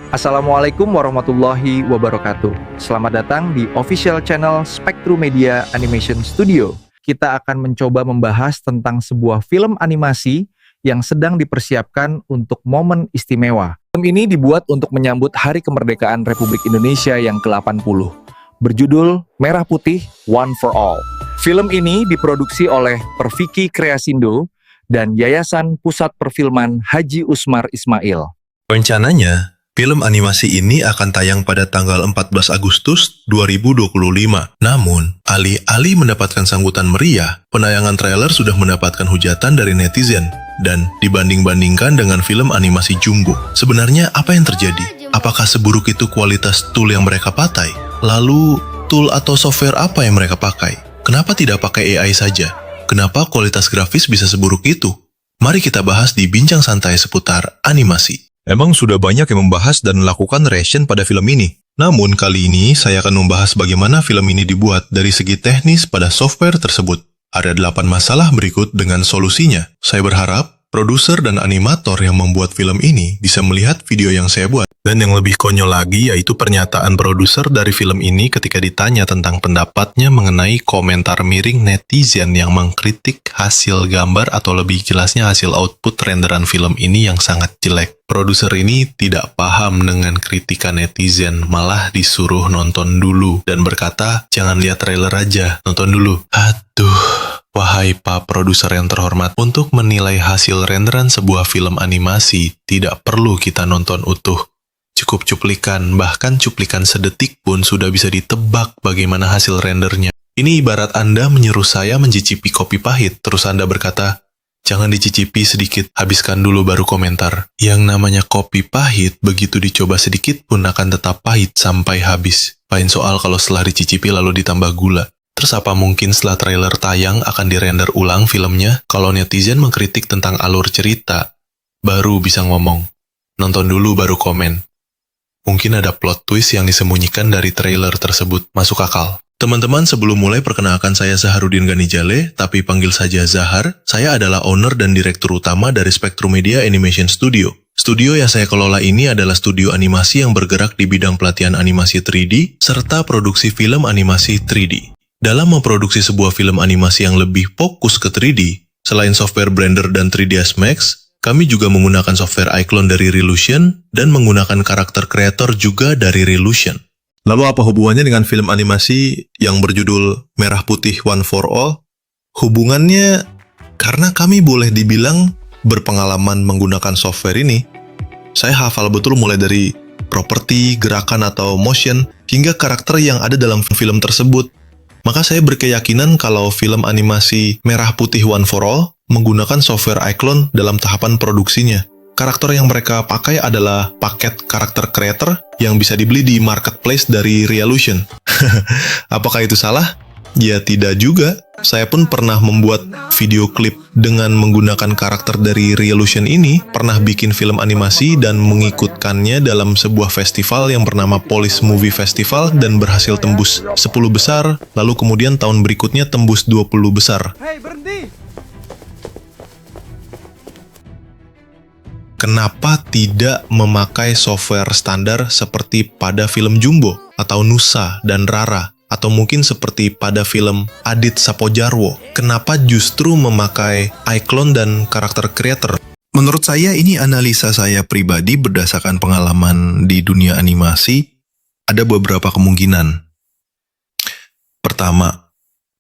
Assalamualaikum warahmatullahi wabarakatuh. Selamat datang di official channel Spektrum Media Animation Studio. Kita akan mencoba membahas tentang sebuah film animasi yang sedang dipersiapkan untuk momen istimewa. Film ini dibuat untuk menyambut Hari Kemerdekaan Republik Indonesia yang ke-80. Berjudul Merah Putih One for All. Film ini diproduksi oleh Perfiki Kreasindo dan Yayasan Pusat Perfilman Haji Usmar Ismail. Rencananya, film animasi ini akan tayang pada tanggal 14 Agustus 2025. Namun, alih-alih mendapatkan sambutan meriah, penayangan trailer sudah mendapatkan hujatan dari netizen dan dibanding-bandingkan dengan film animasi Jumbo. Sebenarnya apa yang terjadi? Apakah seburuk itu kualitas tool yang mereka pakai? Lalu, tool atau software apa yang mereka pakai? Kenapa tidak pakai AI saja? Kenapa kualitas grafis bisa seburuk itu? Mari kita bahas di Bincang Santai seputar animasi. Emang sudah banyak yang membahas dan melakukan reaction pada film ini. Namun kali ini saya akan membahas bagaimana film ini dibuat dari segi teknis pada software tersebut. Ada 8 masalah berikut dengan solusinya. Saya berharap produser dan animator yang membuat film ini bisa melihat video yang saya buat. Dan yang lebih konyol lagi yaitu pernyataan produser dari film ini ketika ditanya tentang pendapatnya mengenai komentar miring netizen yang mengkritik hasil gambar atau lebih jelasnya hasil output renderan film ini yang sangat jelek. Produser ini tidak paham dengan kritikan netizen, malah disuruh nonton dulu dan berkata, jangan lihat trailer aja, nonton dulu. Aduh, wahai Pak produser yang terhormat, untuk menilai hasil renderan sebuah film animasi, tidak perlu kita nonton utuh. Cukup cuplikan, bahkan cuplikan sedetik pun sudah bisa ditebak bagaimana hasil rendernya. Ini ibarat Anda menyuruh saya mencicipi kopi pahit, terus Anda berkata, jangan dicicipi sedikit, habiskan dulu baru komentar. Yang namanya kopi pahit, begitu dicoba sedikit pun akan tetap pahit sampai habis. Lain soal kalau setelah dicicipi lalu ditambah gula. Terus apa mungkin setelah trailer tayang akan dirender ulang filmnya? Kalau netizen mengkritik tentang alur cerita, baru bisa ngomong. Nonton dulu baru komen. Mungkin ada plot twist yang disembunyikan dari trailer tersebut. Masuk akal. Teman-teman, sebelum mulai perkenalkan saya Zaharudin Ganijale, tapi panggil saja Zahar. Saya adalah owner dan direktur utama dari Spektrum Media Animation Studio. Studio yang saya kelola ini adalah studio animasi yang bergerak di bidang pelatihan animasi 3D, serta produksi film animasi 3D. Dalam memproduksi sebuah film animasi yang lebih fokus ke 3D, selain software Blender dan 3ds Max, kami juga menggunakan software iClone dari Relution dan menggunakan karakter kreator juga dari Relution. Lalu apa hubungannya dengan film animasi yang berjudul Merah Putih One for All? Hubungannya karena kami boleh dibilang berpengalaman menggunakan software ini. Saya hafal betul mulai dari properti, gerakan atau motion, hingga karakter yang ada dalam film tersebut. Maka saya berkeyakinan kalau film animasi Merah Putih One for All menggunakan software iClone dalam tahapan produksinya. Karakter yang mereka pakai adalah paket karakter creator yang bisa dibeli di marketplace dari Relution. Apakah itu salah? Ya tidak juga. Saya pun pernah membuat video klip dengan menggunakan karakter dari Relution ini, pernah bikin film animasi dan mengikutkannya dalam sebuah festival yang bernama Police Movie Festival dan berhasil tembus 10 besar, lalu kemudian tahun berikutnya tembus 20 besar. Hei, berhenti! Kenapa tidak memakai software standar seperti pada film Jumbo, atau Nusa dan Rara, atau mungkin seperti pada film Adit Sapojarwo? Kenapa justru memakai iClone dan karakter creator? Menurut saya ini analisa saya pribadi berdasarkan pengalaman di dunia animasi, ada beberapa kemungkinan. Pertama,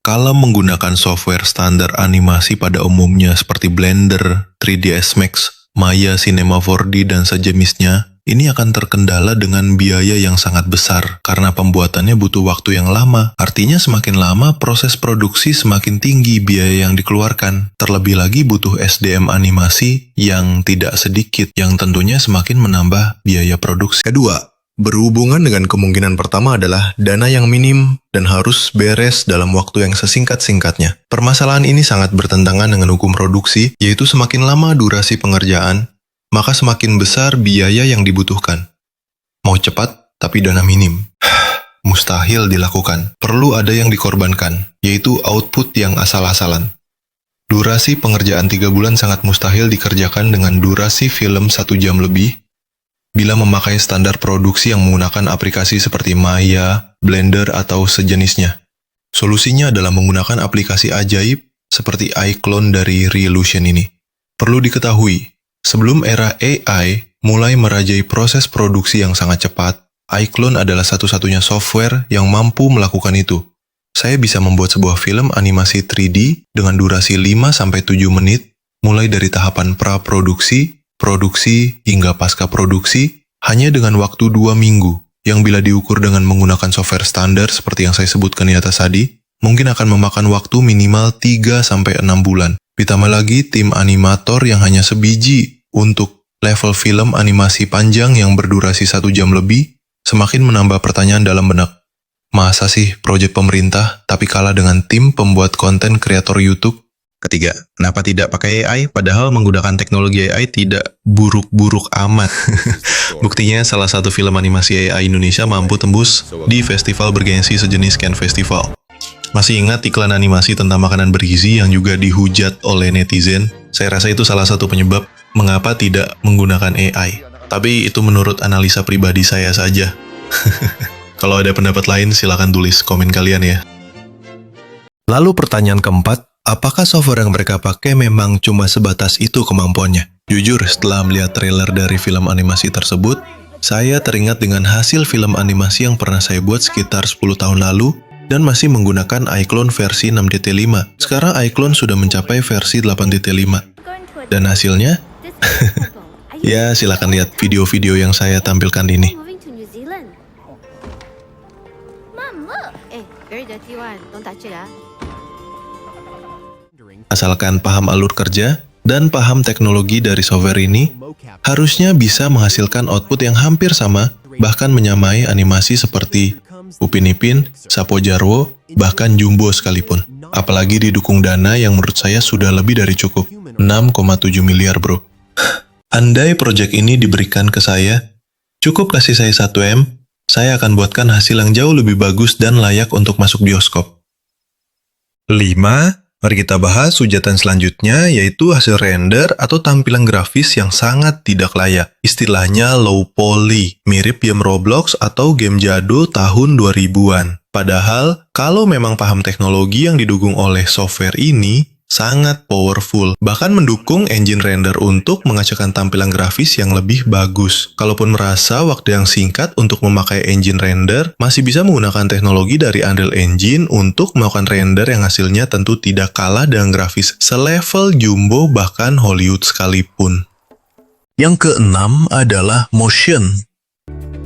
kalau menggunakan software standar animasi pada umumnya seperti Blender, 3ds Max, Maya, Cinema 4D, dan sejenisnya, ini akan terkendala dengan biaya yang sangat besar karena pembuatannya butuh waktu yang lama. Artinya semakin lama proses produksi semakin tinggi biaya yang dikeluarkan. Terlebih lagi butuh SDM animasi yang tidak sedikit, yang tentunya semakin menambah biaya produksi. Kedua, berhubungan dengan kemungkinan pertama adalah dana yang minim dan harus beres dalam waktu yang sesingkat-singkatnya. Permasalahan ini sangat bertentangan dengan hukum produksi, yaitu semakin lama durasi pengerjaan, maka semakin besar biaya yang dibutuhkan. Mau cepat, tapi dana minim. Mustahil dilakukan. Perlu ada yang dikorbankan, yaitu output yang asal-asalan. Durasi pengerjaan 3 bulan sangat mustahil dikerjakan dengan durasi film 1 jam lebih, bila memakai standar produksi yang menggunakan aplikasi seperti Maya, Blender, atau sejenisnya. Solusinya adalah menggunakan aplikasi ajaib seperti iClone dari Reolution ini. Perlu diketahui, sebelum era AI mulai merajai proses produksi yang sangat cepat, iClone adalah satu-satunya software yang mampu melakukan itu. Saya bisa membuat sebuah film animasi 3D dengan durasi 5-7 menit, mulai dari tahapan pra-produksi, produksi, hingga pasca-produksi, hanya dengan waktu 2 minggu, yang bila diukur dengan menggunakan software standar seperti yang saya sebutkan di atas tadi, mungkin akan memakan waktu minimal 3-6 bulan. Ditambah lagi tim animator yang hanya sebiji untuk level film animasi panjang yang berdurasi 1 jam lebih, semakin menambah pertanyaan dalam benak. Masa sih proyek pemerintah tapi kalah dengan tim pembuat konten kreator YouTube? Ketiga, kenapa tidak pakai AI padahal menggunakan teknologi AI tidak buruk-buruk amat? Buktinya salah satu film animasi AI Indonesia mampu tembus di festival bergengsi sejenis Cannes Festival. Masih ingat iklan animasi tentang makanan bergizi yang juga dihujat oleh netizen? Saya rasa itu salah satu penyebab mengapa tidak menggunakan AI. Tapi itu menurut analisa pribadi saya saja. Kalau ada pendapat lain silakan tulis komen kalian ya. Lalu pertanyaan keempat, apakah software yang mereka pakai memang cuma sebatas itu kemampuannya? Jujur, setelah melihat trailer dari film animasi tersebut, saya teringat dengan hasil film animasi yang pernah saya buat sekitar 10 tahun lalu dan masih menggunakan iClone versi 6DT5. Sekarang iClone sudah mencapai versi 8DT5. Dan hasilnya? Ya, silakan lihat video-video yang saya tampilkan ini. Asalkan paham alur kerja dan paham teknologi dari software ini, harusnya bisa menghasilkan output yang hampir sama, bahkan menyamai animasi seperti Upin Ipin, Sapo Jarwo, bahkan Jumbo sekalipun. Apalagi didukung dana yang menurut saya sudah lebih dari cukup, 6,7 miliar bro. Andai proyek ini diberikan ke saya, cukup kasih saya 1M, saya akan buatkan hasil yang jauh lebih bagus dan layak untuk masuk bioskop. 5. Mari kita bahas hujatan selanjutnya, yaitu hasil render atau tampilan grafis yang sangat tidak layak. Istilahnya low poly, mirip game Roblox atau game jadul tahun 2000-an. Padahal, kalau memang paham teknologi yang didukung oleh software ini, sangat powerful, bahkan mendukung engine render untuk menghasilkan tampilan grafis yang lebih bagus. Kalaupun merasa waktu yang singkat untuk memakai engine render, masih bisa menggunakan teknologi dari Unreal Engine untuk melakukan render yang hasilnya tentu tidak kalah dengan grafis selevel Jumbo bahkan Hollywood sekalipun. Yang keenam adalah motion,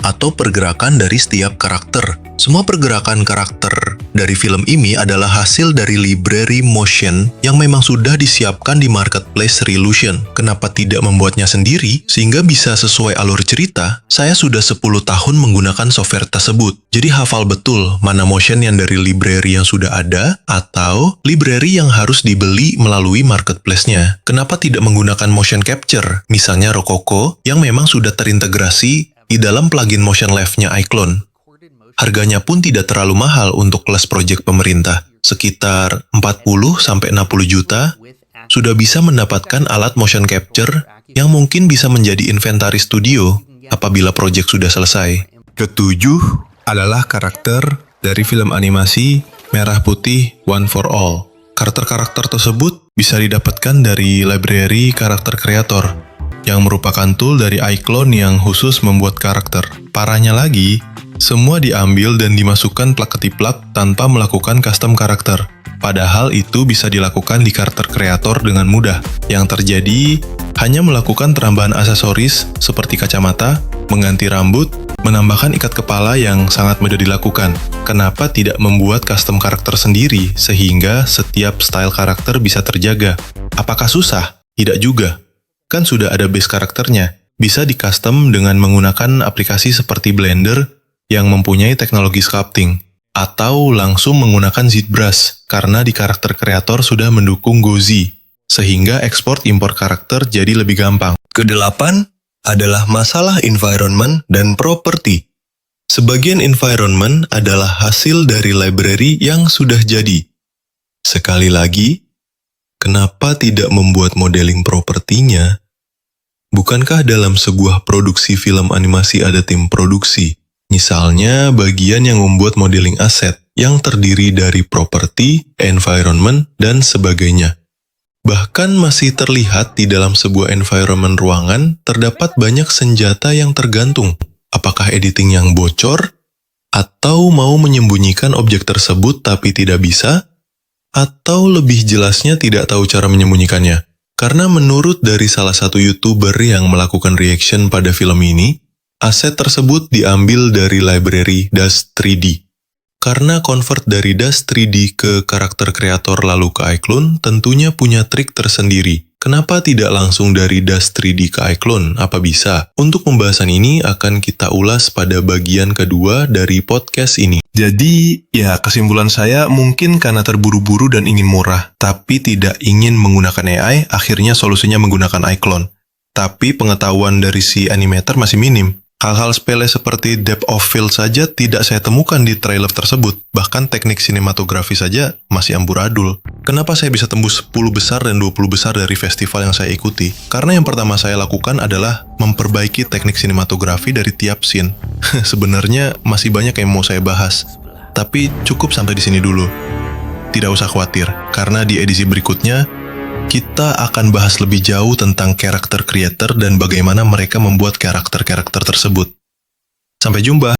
atau pergerakan dari setiap karakter. Semua pergerakan karakter dari film ini adalah hasil dari library motion yang memang sudah disiapkan di marketplace Reolution. Kenapa tidak membuatnya sendiri sehingga bisa sesuai alur cerita? Saya sudah 10 tahun menggunakan software tersebut. Jadi hafal betul mana motion yang dari library yang sudah ada atau library yang harus dibeli melalui marketplace-nya. Kenapa tidak menggunakan motion capture? Misalnya Rococo yang memang sudah terintegrasi di dalam plugin Motion Left-nya iClone. Harganya pun tidak terlalu mahal untuk kelas proyek pemerintah. Sekitar 40-60 juta, sudah bisa mendapatkan alat motion capture yang mungkin bisa menjadi inventaris studio apabila proyek sudah selesai. Ketujuh adalah karakter dari film animasi Merah Putih One for All. Karakter-karakter tersebut bisa didapatkan dari library karakter kreator, yang merupakan tool dari iClone yang khusus membuat karakter. Parahnya lagi, semua diambil dan dimasukkan plak-ketiplak tanpa melakukan custom karakter. Padahal itu bisa dilakukan di karakter kreator dengan mudah. Yang terjadi, hanya melakukan perambahan aksesoris seperti kacamata, mengganti rambut, menambahkan ikat kepala yang sangat mudah dilakukan. Kenapa tidak membuat custom karakter sendiri sehingga setiap style karakter bisa terjaga? Apakah susah? Tidak juga. Kan sudah ada base karakternya. Bisa di-custom dengan menggunakan aplikasi seperti Blender yang mempunyai teknologi sculpting, atau langsung menggunakan ZBrush karena di karakter kreator sudah mendukung Gozi, sehingga ekspor impor karakter jadi lebih gampang. Kedelapan adalah masalah environment dan property. Sebagian environment adalah hasil dari library yang sudah jadi. Sekali lagi, kenapa tidak membuat modeling propertinya Bukankah dalam sebuah produksi film animasi ada tim produksi? Misalnya bagian yang membuat modeling aset, yang terdiri dari properti, environment, dan sebagainya. Bahkan masih terlihat di dalam sebuah environment ruangan, terdapat banyak senjata yang tergantung. Apakah editing yang bocor? Atau mau menyembunyikan objek tersebut tapi tidak bisa? Atau lebih jelasnya tidak tahu cara menyembunyikannya? Karena menurut dari salah satu YouTuber yang melakukan reaction pada film ini, aset tersebut diambil dari library Dust 3D. Karena convert dari Dust 3D ke karakter kreator lalu ke iClone tentunya punya trik tersendiri. Kenapa tidak langsung dari Dust 3D ke iClone? Apa bisa? Untuk pembahasan ini akan kita ulas pada bagian kedua dari podcast ini. Jadi, ya kesimpulan saya mungkin karena terburu-buru dan ingin murah, tapi tidak ingin menggunakan AI, akhirnya solusinya menggunakan iClone. Tapi pengetahuan dari si animator masih minim. Hal-hal sepele seperti depth of field saja tidak saya temukan di trailer tersebut. Bahkan teknik sinematografi saja masih amburadul. Kenapa saya bisa tembus 10 besar dan 20 besar dari festival yang saya ikuti? Karena yang pertama saya lakukan adalah memperbaiki teknik sinematografi dari tiap scene. Sebenarnya masih banyak yang mau saya bahas. Tapi cukup sampai di sini dulu. Tidak usah khawatir, karena di edisi berikutnya kita akan bahas lebih jauh tentang karakter creator dan bagaimana mereka membuat karakter-karakter tersebut. Sampai jumpa!